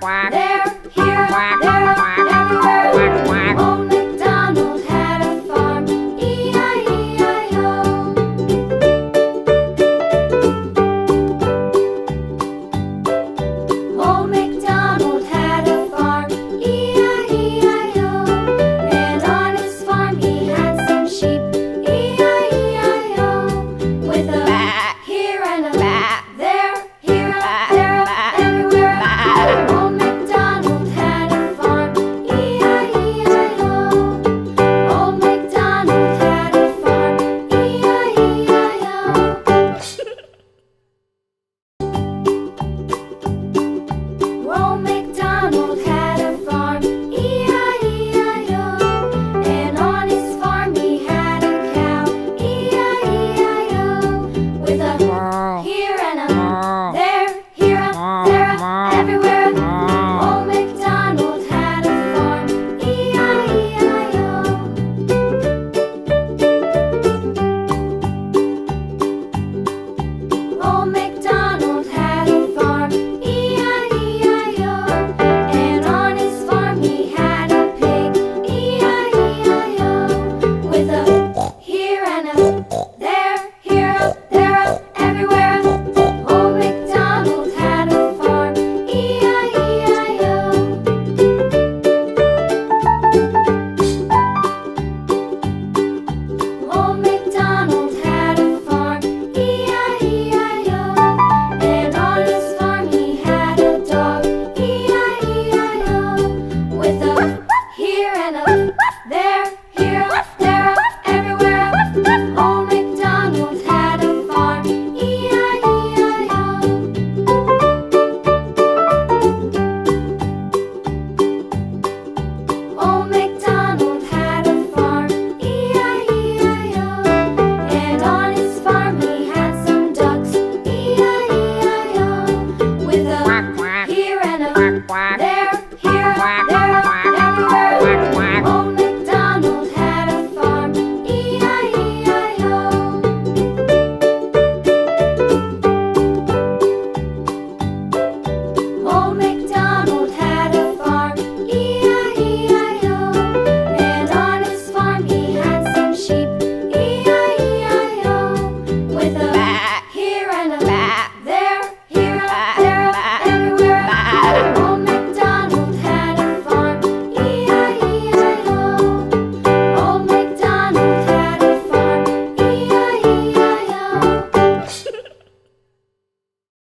there, here, there, everywhere. Old McDonald had a farm, E-I-E-I-O. Old McDonald had a farm, E-I-E-I-O. And on his farm he had some sheep, E-I-E-I-O. With a here and a there, here, there, everywhere. Old MacDonald had a farm, E-I-E-I-O. Old MacDonald had a farm, E-I-E-I-O. Old MacDonald had a farm, E-I-E-I-O. And on his farm he had a cow, E-I-E-I-O. With a here and a there, here, there, everywhere. Old MacDonald had a farm, E-I-E-I-O. Old MacDonald had a farm, E-I-E-I-O. And on his farm he had a pig, E-I-E-I-O. With a here and a there, here, there, everywhere. Old MacDonald had a farm, E-I-E-I-O. Old MacDonald had a farm, E-I-E-I-O. And on his farm he had a dog, E-I-E-I-O. With a here and a there, here, there, everywhere. Old MacDonald had a farm, E-I-E-I-O. Old MacDonald had a farm, E-I-E-I-O. And on his farm he had some ducks, E-I-E-I-O. With a here and a there, here, there.